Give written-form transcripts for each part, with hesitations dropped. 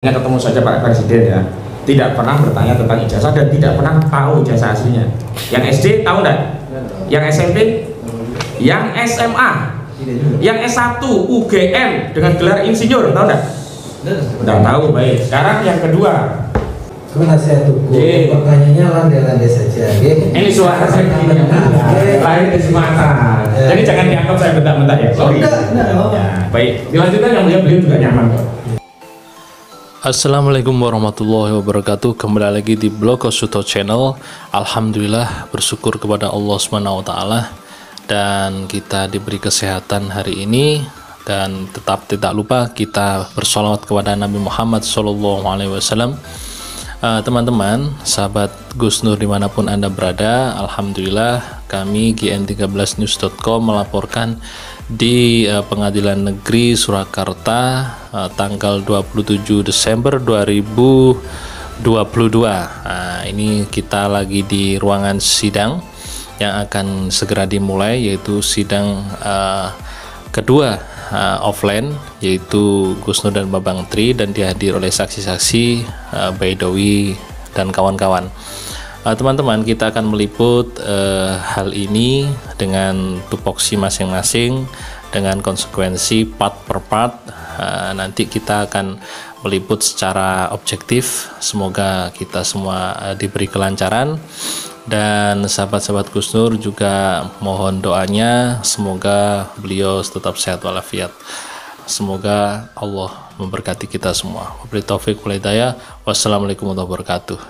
ketemu saja Pak Presiden ya, tidak pernah bertanya tentang ijazah dan tidak pernah tahu ijazah aslinya. Yang SD tahu enggak? Yang SMP? Yang SMA? Yang S1 UGM dengan gelar insinyur tahu enggak? Enggak tahu. Baik. Sekarang yang kedua. Nasihat hukum, pertanyaannya landai-landai saja. Ini suara saya lahir di Sumatera. Jadi jangan dianggap saya bentak-bentak ya. Sorry. Ya, baik. Dilanjutkan yang beliau juga nyaman kok. Assalamualaikum warahmatullahi wabarakatuh. Kembali lagi di Blog Kosuto Channel. Alhamdulillah, bersyukur kepada Allah SWT dan kita diberi kesehatan hari ini. Dan tetap tidak lupa kita bersolawat kepada Nabi Muhammad SAW. Teman-teman, sahabat Gus Nur dimanapun Anda berada, Alhamdulillah kami gn13news.com melaporkan di Pengadilan Negeri Surakarta tanggal 27 Desember 2022. Ini kita lagi di ruangan sidang yang akan segera dimulai, yaitu sidang kedua offline, yaitu Gus Nur dan Babang Tri, dan dihadir oleh saksi-saksi Baidowi dan kawan-kawan. Teman-teman, kita akan meliput hal ini dengan tupoksi masing-masing dengan konsekuensi part per part. Nanti kita akan meliput secara objektif. Semoga kita semua diberi kelancaran, dan sahabat-sahabat Gus Nur juga mohon doanya semoga beliau tetap sehat walafiat. Semoga Allah memberkati kita semua. Wabillahi taufik wal hidayah. Wassalamualaikum warahmatullahi wabarakatuh.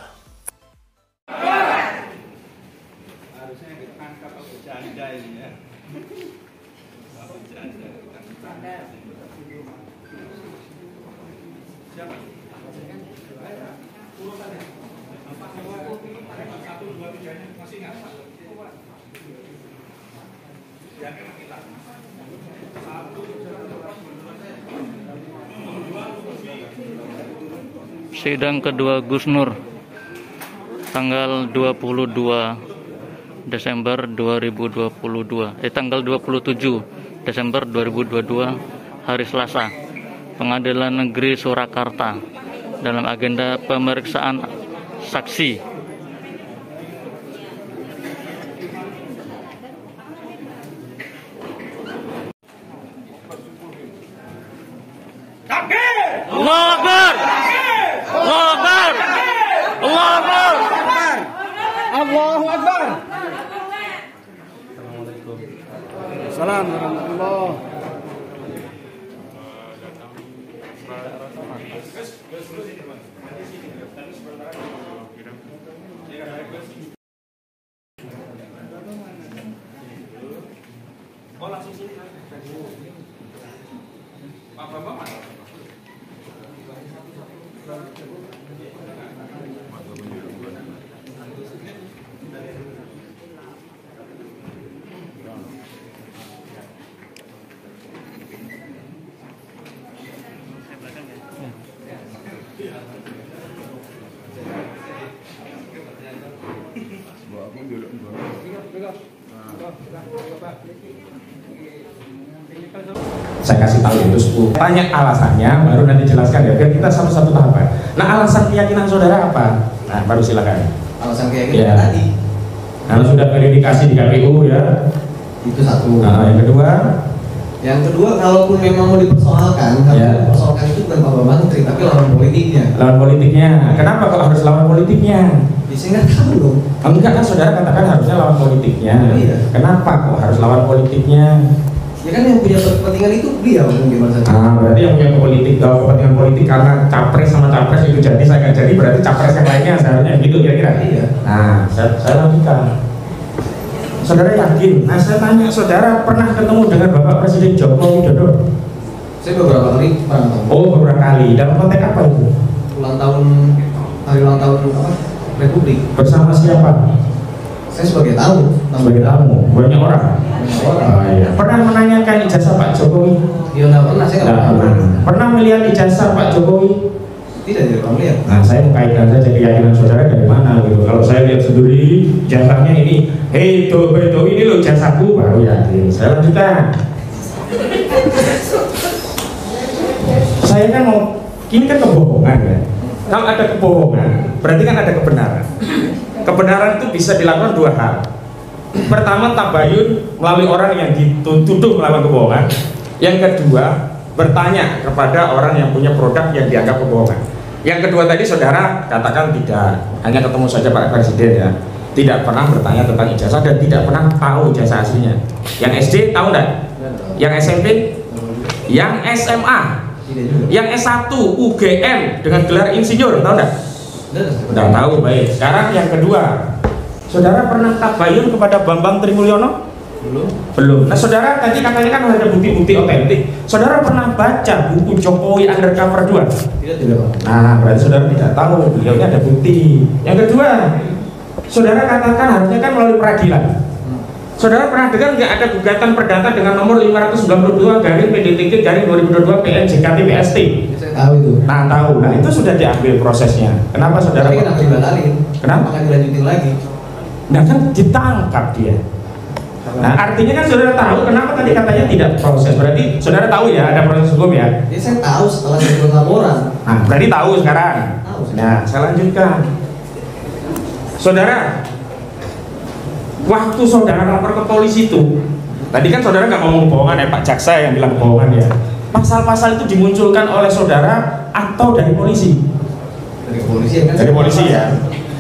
Sidang kedua Gus Nur tanggal 22 Desember 2022, tanggal 27 Desember 2022, hari Selasa, Pengadilan Negeri Surakarta, dalam agenda pemeriksaan saksi. Allahu Akbar! Allahu Akbar! Allahu Akbar! Allahu Akbar. Assalamualaikum warahmatullahi. Saya kasih tahu itu 10. Tanya alasannya, baru nanti jelaskan ya, biar kita satu-satu tahapan. Nah, alasan keyakinan saudara apa? Nah, baru silakan. Alasan keyakinan Ya. tadi. Kalau sudah verifikasi di KPU ya. Itu satu. Nah, yang kedua. Yang kedua, kalaupun memang mau dipersoalkan, kalau Ya. dipersoalkan itu bukan Pak Babang Tri, tapi lawan politiknya. Lawan politiknya. Kenapa kok harus lawan politiknya? Bisa nggak tahu dong. Enggak kan saudara katakan harusnya lawan politiknya. Iya. Kenapa kok harus lawan politiknya? Ya kan yang punya kepentingan itu beliau, gimana saja. Berarti yang punya kepentingan politik karena capres sama capres itu jadi saya nggak jadi, berarti capres yang lainnya seharusnya gitu kira-kira. Iya. Nah, saya lanjutkan. Saudara yakin? Nah, saya tanya, saudara pernah ketemu dengan Bapak Presiden Joko Widodo? Saya beberapa kali pernah ketemu. Oh, beberapa kali. Dalam konteks apa itu? Hari ulang tahun apa? Republik. Bersama siapa? Saya sebagai tamu. Sebagai tamu. Banyak orang. Iya. Pernah menanyakan ijazah Pak Jokowi? Ya nggak pernah, saya nggak pernah. Pernah melihat ijazah Pak Jokowi? Tidak pernah lihat. Nah, saya mau kaitkan saja keyakinan saudara dari mana gitu. Kalau saya lihat sendiri jasanya ini, hei Beto ini lo jasaku, baru yakin. Saya lanjutkan. Saya kan mau Ini kan kebohongan ya. Kalau ada kebohongan, berarti kan ada kebenaran. Kebenaran itu bisa dilakukan dua hal. Pertama, tabayun melalui orang yang dituduh melakukan kebohongan. Yang kedua, bertanya kepada orang yang punya produk yang dianggap kebohongan. Yang kedua tadi saudara katakan tidak, hanya ketemu saja Pak Presiden ya, tidak pernah bertanya tentang ijazah dan tidak pernah tahu ijazah aslinya. Yang SD tahu enggak? Yang SMP? Yang SMA? Yang S1 UGM dengan gelar insinyur tahu enggak? Enggak tahu. Baik. Sekarang yang kedua, saudara pernah tabayun kepada Bambang Trimulyono? Belum. Nah saudara tadi katanya kan ada bukti-bukti otentik. Saudara pernah baca buku Jokowi Undercover 2? Tidak. Nah berarti saudara tidak tahu beliaunya ada bukti. Yang kedua, saudara katakan harusnya kan melalui peradilan. Saudara pernah dengar nggak ada gugatan perdata dengan nomor 592/PDTK/2022 PN/JKT/PST? Saya tahu itu. Nah tahu. Nah itu sudah diambil prosesnya. Kenapa saudara? Tapi kenapa dibatalin? Kenapa? Akan dilanjutin lagi. Nah kan ditangkap dia. Nah artinya kan saudara tahu kenapa tadi katanya tidak proses. Berarti saudara tahu ya ada proses hukum ya? Ya saya tahu setelah saya buat laporan. Nah berarti tahu sekarang. Tahu. Nah saya lanjutkan. Saudara, waktu saudara lapor ke polisi itu, tadi kan saudara nggak ngomong kebohongan ya, Pak Jaksa yang bilang kebohongan ya. Pasal-pasal itu dimunculkan oleh saudara atau dari polisi? Dari polisi kan? Dari polisi ya.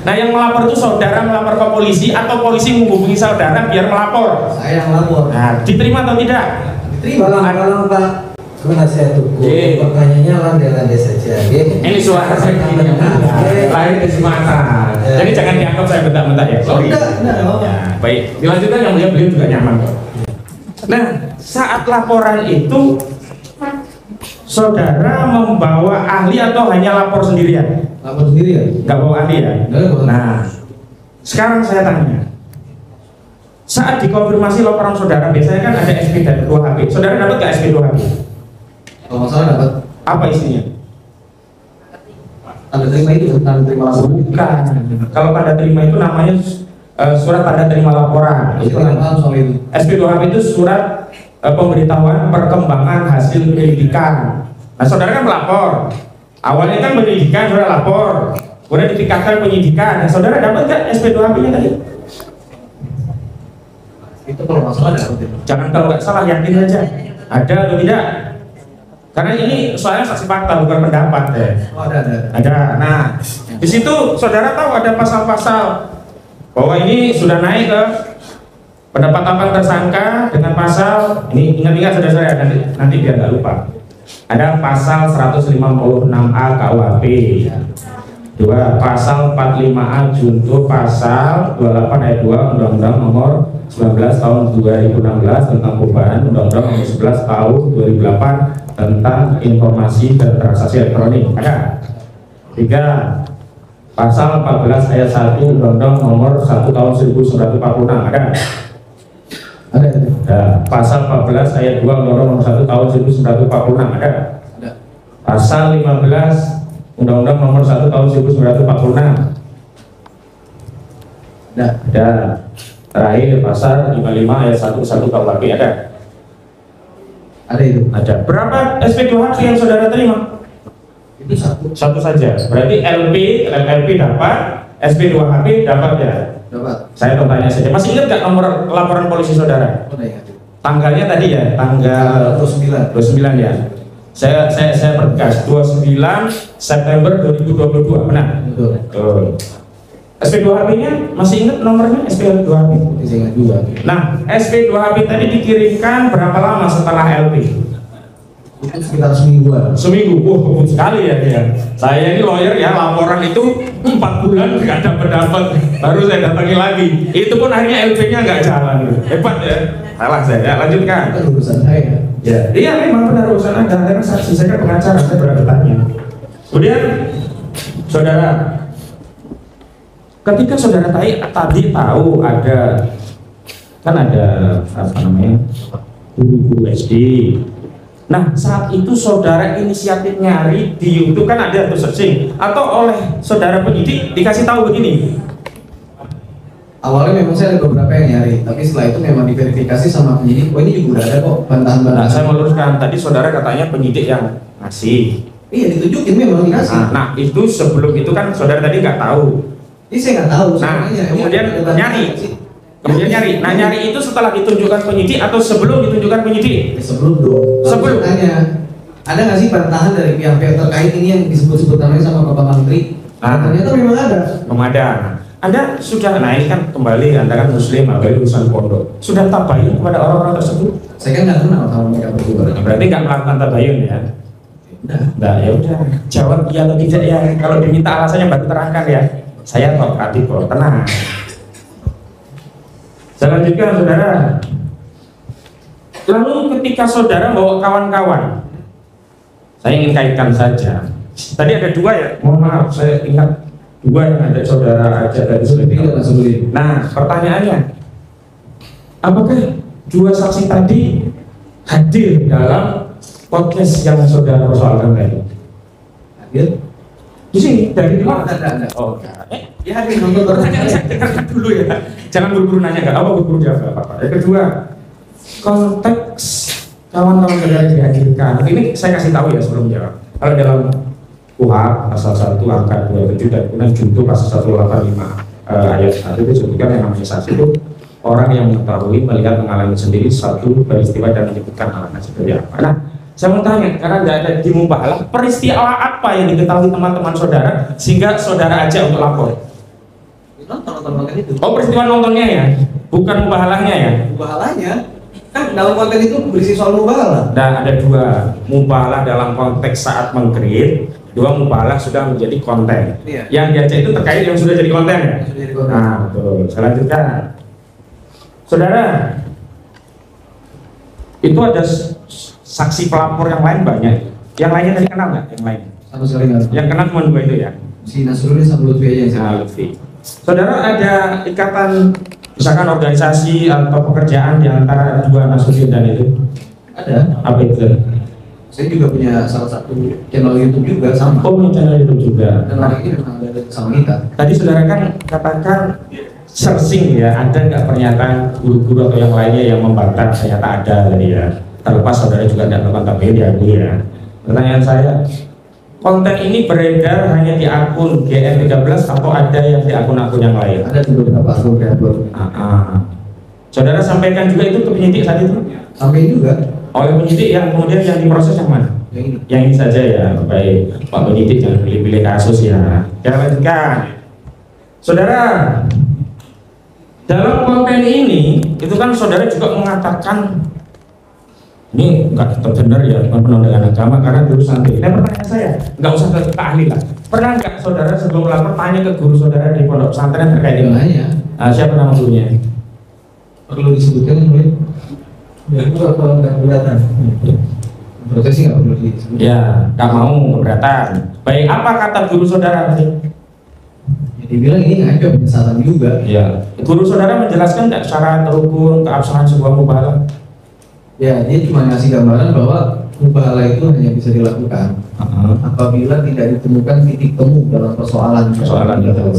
Nah yang melapor itu saudara melapor ke polisi atau polisi menghubungi saudara biar melapor? Saya yang melapor. Nah diterima atau tidak? Diterima. Balang Pak, penasihat hukum. Pertanyaannya landai-landai saja. Ini suara saya lain di Sumatera. Jadi jangan dianggap saya bentak-bentak ya. Sorry. Enggak. Ya, baik. Dilanjutkan yang beliau juga nyaman kok. Nah saat laporan itu saudara membawa ahli atau hanya lapor sendirian? Lapor sendiri ya? Nggak bawa ahli ya? Nggak. Nah, sekarang saya tanya, saat dikonfirmasi laporan saudara, biasanya kan ada SP 2HP. Saudara dapat nggak SP 2HP? Kalau masalah dapat. Apa isinya? Tanda terima itu, tanda terima laporan. Bukan. Kalau tanda terima itu namanya surat tanda terima laporan. Itu Saya paham soal itu. SP 2HP itu surat pemberitahuan perkembangan hasil penyelidikan. Nah, saudara kan melapor. Awalnya kan penyelidikan, saudara lapor. Kemudian ditingkatkan penyidikan. Nah, saudara dapat nggak SP 2HP-nya tadi? Itu kalau masalah dapat. Jangan kalau nggak salah, yakin aja. Ada atau tidak? Karena ini soalnya saksi fakta bukan pendapat ya. Oh ada. Ada. Nah, di situ saudara tahu ada pasal-pasal bahwa ini sudah naik ke penetapan tersangka dengan pasal ini, ingat-ingat saudara nanti biar nggak lupa. Ada pasal 156A KUHP. 2. Pasal 45A junto pasal 28 ayat 2 Undang-Undang nomor 19 tahun 2016 tentang perubahan Undang-Undang nomor 11 tahun 2008 tentang informasi dan transaksi elektronik. Ada. 3. Pasal 14 ayat 1 Undang-Undang nomor 1 tahun 1946. Ada. Ada. Pasal 14 ayat 2 Undang-Undang nomor 1 tahun 1946. Ada. Pasal 15 Undang-Undang nomor 1 tahun 1946. Ada. Terakhir pasal 55 ayat 1 KUHP. Ada. Ada itu. Ada. Berapa SP2HP yang saudara terima? Itu satu. Satu saja. Berarti LP dapat, SP2HP dapat ya. Dapat. Saya bertanya saja. Masih ingat nggak nomor laporan polisi saudara? Oh, ingat. Tanggalnya tadi ya, tanggal 29 ya. Saya pertegas 29 September 2022, benar? Betul. SP2HP-nya masih ingat nomornya SP2HP? Saya ingat juga. Nah, SP2HP tadi dikirimkan berapa lama setelah LP? Itu sekitar semingguan. Seminggu. Kebut sekali ya dia. Saya ini lawyer ya, laporan itu 4 bulan nggak ada pendapat, baru saya datangi lagi. Itu pun akhirnya LP-nya nggak jalan. Hebat ya. Salah saya. Ya, lanjutkan. Itu urusan saya. Ya, iya memang benar urusan Anda, karena saksi saya kan pengacara, saya berani bertanya. Kemudian, saudara, ketika saudara tadi tahu ada apa namanya guru SD. Nah, saat itu saudara inisiatif nyari di YouTube kan ada tuh searching, atau oleh saudara penyidik dikasih tahu begini. Awalnya memang saya ada beberapa yang nyari, tapi setelah itu memang diverifikasi sama penyidik. Oh ini juga udah ada kok bantahan-bantahan. Nah, saya meluruskan tadi saudara katanya penyidik yang ngasih. Iya ditunjukin memang dikasih. Nah itu sebelum itu kan saudara tadi nggak tahu. Ini saya nggak tahu. Nah kemudian nyari. Nah nyari itu setelah ditunjukkan penyidik atau sebelum ditunjukkan penyidik? Sebelum dong. Sebelum. Tanya, ada nggak sih bantahan dari pihak-pihak terkait ini yang disebut-sebut namanya sama Bapak Menteri? Ternyata memang ada. Memang ada. Anda sudah, nah ini kan kembali, Anda kan Muslim, apalagi urusan pondok, sudah tabayun kepada orang-orang tersebut? Saya kan nggak kenal sama mereka berdua. Berarti nggak melakukan tabayun ya? Nah ya udah, jawab iya atau tidak ya. Kalau diminta alasannya baru terangkan ya. Saya kooperatif kok, tenang. Saya lanjutkan saudara. Lalu ketika saudara bawa kawan-kawan, saya ingin kaitkan saja. Tadi ada dua ya, mohon maaf saya ingat dua yang ada saudara aja tadi. Nah pertanyaannya, apakah dua saksi tadi hadir dalam podcast yang saudara persoalkan tadi? Hadir? Di sini dari mana? Ada. Oh enggak. Ya hadir nonton Dengarkan dulu ya. Jangan buru-buru nanya, enggak apa buru-buru jawab apa. Yang kedua, konteks kawan-kawan saudara yang dihadirkan. Ini saya kasih tahu ya sebelum jawab. Kalau dalam KUHP pasal 1 angka 27 dan kemudian junto pasal 185 ayat 1 itu disebutkan yang namanya saksi itu orang yang mengetahui, melihat, mengalami sendiri suatu peristiwa dan menyebutkan alasan seperti apa. Nah, saya mau tanya, karena nggak ada di mubahalah, peristiwa apa yang diketahui teman-teman saudara sehingga saudara ajak untuk lapor? Nonton itu. Oh, peristiwa nontonnya ya, bukan mubahalahnya ya? Mubahalahnya kan dalam konten itu berisi soal mubahalah. Dan ada dua, mubahalah dalam konteks saat meng-create, dua mubahalah sudah menjadi konten. Iya. Yang diajak itu terkait yang sudah jadi konten ya? Sudah jadi konten. Nah, betul. Saya lanjutkan. Saudara, itu ada saksi pelapor yang lain banyak. Yang lainnya tadi kenal nggak? Yang lain? Sama sekali nggak. Yang kenal cuma dua itu ya? Si Nasrullah sama Lutfi aja yang saya. Nah, Lutfi. Saudara ada ikatan, misalkan organisasi atau pekerjaan di antara dua Nasruddin dan itu? Ada. Apa itu? Saya juga punya salah satu channel YouTube juga sama. Oh, punya channel itu juga. Dan orang ini memang ada sama kita. Tadi saudara kan katakan searching ya, ada nggak pernyataan guru-guru atau yang lainnya yang membantah? Ternyata ada tadi ya. Terlepas saudara juga tidak melakukan tabayun diakui ya. Pertanyaan saya, konten ini beredar hanya di akun GN13 atau ada yang di akun-akun yang lain? Ada di beberapa akun kreator. Saudara sampaikan juga itu ke penyidik saat itu? Sampai juga. Oleh penyidik yang kemudian yang diproses yang mana? Yang ini. Yang ini saja ya, baik Pak penyidik jangan pilih-pilih kasus ya. Kita lanjutkan. Saudara, dalam konten ini itu kan saudara juga mengatakan ini nggak benar ya, bukan penodaan agama karena dulu santri. Nah pertanyaan saya, nggak usah ke ahli lah. Pernah nggak saudara sebelum lapor tanya ke guru saudara di pondok pesantren terkait ini? Siapa nama gurunya? Perlu disebutkan mungkin? Ya, itu apa nggak kelihatan? Proses sih nggak perlu disebutkan. Ya, nggak mau keberatan. Baik, apa kata guru saudara tadi? Ya, dibilang ini nggak ada penyesatan juga. Ya, guru saudara menjelaskan nggak secara terukur keabsahan sebuah mubahalah? Ya, dia cuma ngasih gambaran bahwa mubahalah itu hanya bisa dilakukan apabila tidak ditemukan titik temu dalam persoalan itu.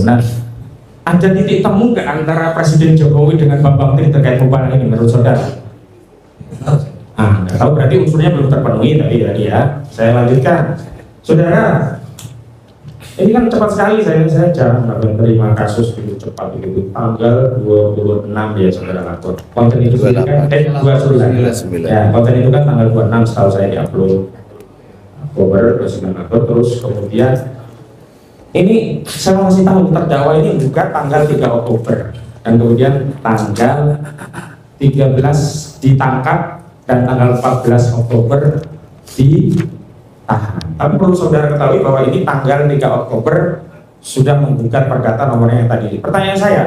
Nah, ada titik temu nggak antara Presiden Jokowi dengan Bambang Tri terkait mubahalah ini menurut saudara? Nggak tahu, berarti unsurnya belum terpenuhi tadi ya. Saya lanjutkan, saudara. Ini kan cepat sekali saya jarang menerima kasus begitu cepat begitu. Tanggal 26 ya saudara lapor. Konten itu kan 29. Ya, konten itu kan tanggal 26 setahu saya diupload Oktober, terus 9 Oktober, terus kemudian ini saya mau kasih tahu terdakwa ini buka tanggal 3 Oktober dan kemudian tanggal 13 ditangkap dan tanggal 14 Oktober ditahan. Tapi perlu saudara ketahui bahwa ini tanggal 3 Oktober sudah menggugat perdata nomornya yang tadi. Pertanyaan saya,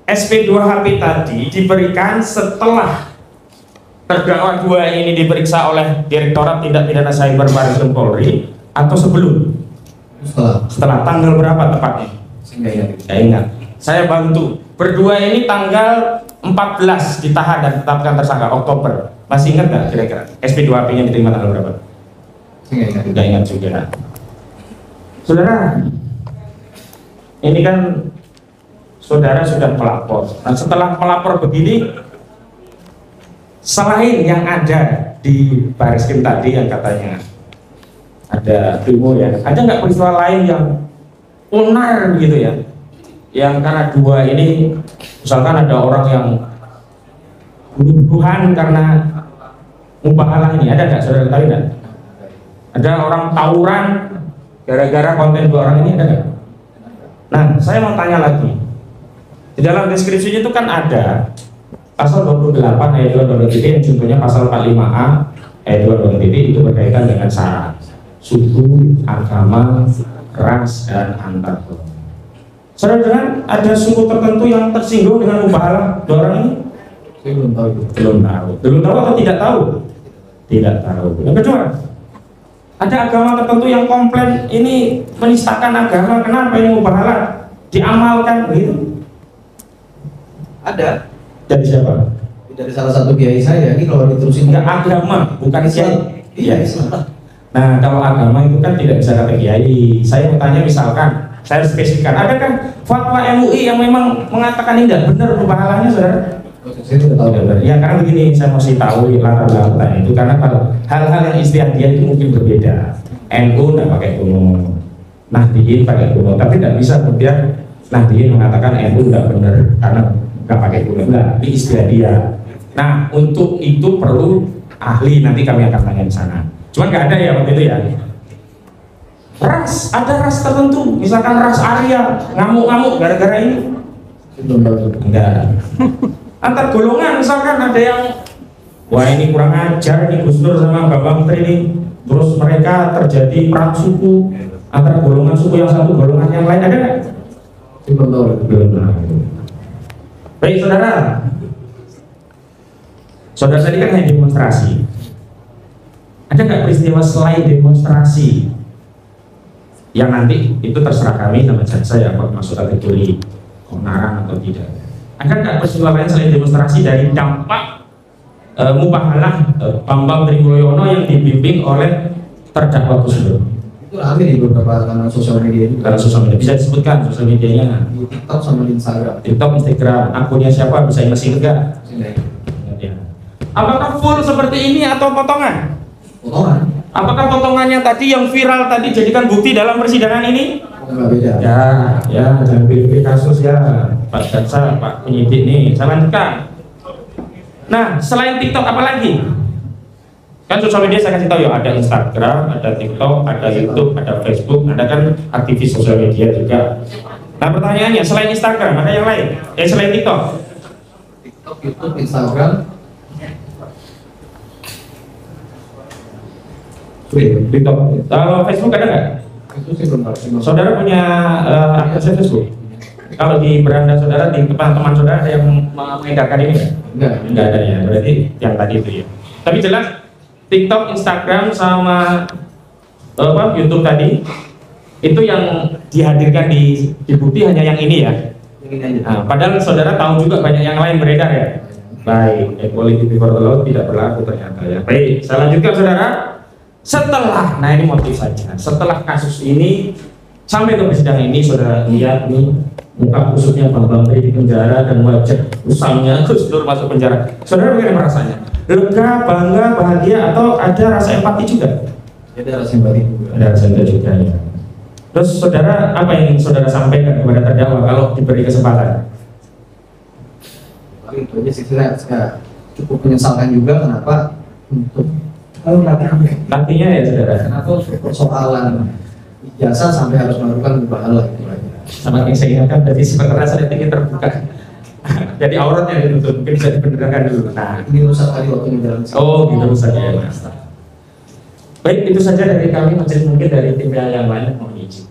SP2HP tadi diberikan setelah terdakwa dua ini diperiksa oleh Direktorat Tindak Pidana Cyber Barreskrim Polri atau sebelum? Setelah tanggal berapa tepatnya? Saya ingat. Saya bantu. Berdua ini tanggal 14 ditahan dan ditetapkan tersangka Oktober. Masih ingat nggak kira-kira SP2HP-nya diterima tanggal berapa? Tidak ingat juga. Saudara, ini kan saudara sudah melapor. Nah, setelah melapor begini, selain yang ada di Barreskrim tadi yang katanya ada demo ya. Ada nggak peristiwa lain yang onar begitu ya? Yang karena dua ini, misalkan ada orang yang bunuh-bunuhan karena mubahalah ini, ada nggak saudara tahu nggak? Ada orang tawuran gara-gara konten dua orang ini, ada nggak? Nah, saya mau tanya lagi. Di dalam deskripsinya itu kan ada pasal 28 ayat 2 yang contohnya pasal 45A ayat 2 itu berkaitan dengan syarat suku, agama, ras, dan antar golongan. Saudara dengar ada suku tertentu yang tersinggung dengan mubahalah dua orang ini? Saya belum tahu itu. Belum tahu atau tidak tahu? Tidak tahu. Yang kedua, ada agama tertentu yang komplain ini menistakan agama, kenapa ini mubahalah diamalkan begitu? Ada. Dari siapa? Dari salah satu kiai saya. Ini kalau diterusin Enggak, agama, bukan kiai. Iya, Islam. Nah, kalau agama itu kan tidak bisa kata kiai. Saya mau tanya misalkan, saya spesifikkan, adakah fatwa MUI yang memang mengatakan ini tidak benar mubahalahnya, saudara? Saya tidak tahu. Ya, karena begini, saya mesti tahu latar belakang itu, karena kalau hal-hal yang istihadiyah itu mungkin berbeda. NU tidak pakai kuno, Nahdliyin pakai kuno, tapi tidak bisa kemudian Nahdliyin mengatakan NU tidak benar karena nggak pakai kuno, enggak, di istihadiyah. Nah, untuk itu perlu ahli, nanti kami akan tanya di sana. Cuman nggak ada ya waktu itu ya. Ras, ada ras tertentu, misalkan ras Arya ngamuk-ngamuk gara-gara ini. Enggak. Antar golongan misalkan ada yang wah ini kurang ajar ini Gus Dur sama Bambang Tri ini, terus mereka terjadi perang suku antara golongan suku yang satu golongan yang lain, ada nggak? Belum tahu. Belum tahu. Baik saudara, saudara tadi kan hanya demonstrasi. Ada nggak peristiwa selain demonstrasi yang nanti itu terserah kami sama saya apa masuk kategori keonaran atau tidak? Ada nggak peristiwa lain selain demonstrasi dari dampak mubahalah Bambang Trimuyono yang dibimbing oleh terdakwa Gus Dur? Itu rame di beberapa kanal sosial media juga. Kanal sosial media bisa disebutkan sosial medianya? Di TikTok sama di Instagram. TikTok, Instagram, akunnya siapa? Bisa masih enggak? Ya. Apakah full seperti ini atau potongan? Potongan. Apakah potongannya tadi yang viral tadi jadikan bukti dalam persidangan ini? Enggak beda. Ya, jangan pilih kasus ya, Pak Jaksa, Pak penyidik nih. Saya lanjutkan. Nah, selain TikTok apa lagi? Kan sosial media saya kasih tahu ya, ada Instagram, ada TikTok, ada YouTube, ada Facebook, ada kan aktivis sosial media juga. Nah pertanyaannya, selain Instagram ada yang lain? Selain TikTok? TikTok, YouTube, Instagram. TikTok. Kalau Facebook ada nggak? Itu sih belum tahu. Saudara punya akun Facebook? Kalau di beranda saudara, di teman-teman saudara ada yang mengedarkan ini nggak? Nggak ada ya, berarti yang tadi itu ya. Tapi jelas TikTok, Instagram, sama YouTube tadi itu yang dihadirkan di bukti hanya yang ini ya. Nah, padahal saudara tahu juga banyak yang lain beredar ya. Baik, equality before the law tidak berlaku ternyata ya. Baik, saya lanjutkan saudara. Setelah, nah ini motif saja. Setelah kasus ini sampai ke persidangan ini, saudara lihat nih muka kusutnya Bambang Tri di penjara dan wajah usamnya Gus Dur masuk penjara. Saudara bagaimana rasanya? Lega, bangga, bahagia, atau ada rasa empati juga? Ada rasa empati juga. Ada rasa empati juga ya. Terus saudara, apa yang ingin saudara sampaikan kepada terdakwa kalau diberi kesempatan? Itu aja sih, saya cukup menyesalkan juga kenapa untuk nantinya ya saudara. Kenapa persoalan ijazah sampai harus melakukan mubahalah itu aja. Sama yang saya ingatkan tadi sebenarnya saya ingin terbuka. Jadi auratnya ditutup, mungkin bisa dibenarkan dulu. Nah, ini rusak tadi waktu di dalam. Oh, gitu saja ya. Baik, itu saja dari kami. Masih mungkin dari tim yang lain mohon izin.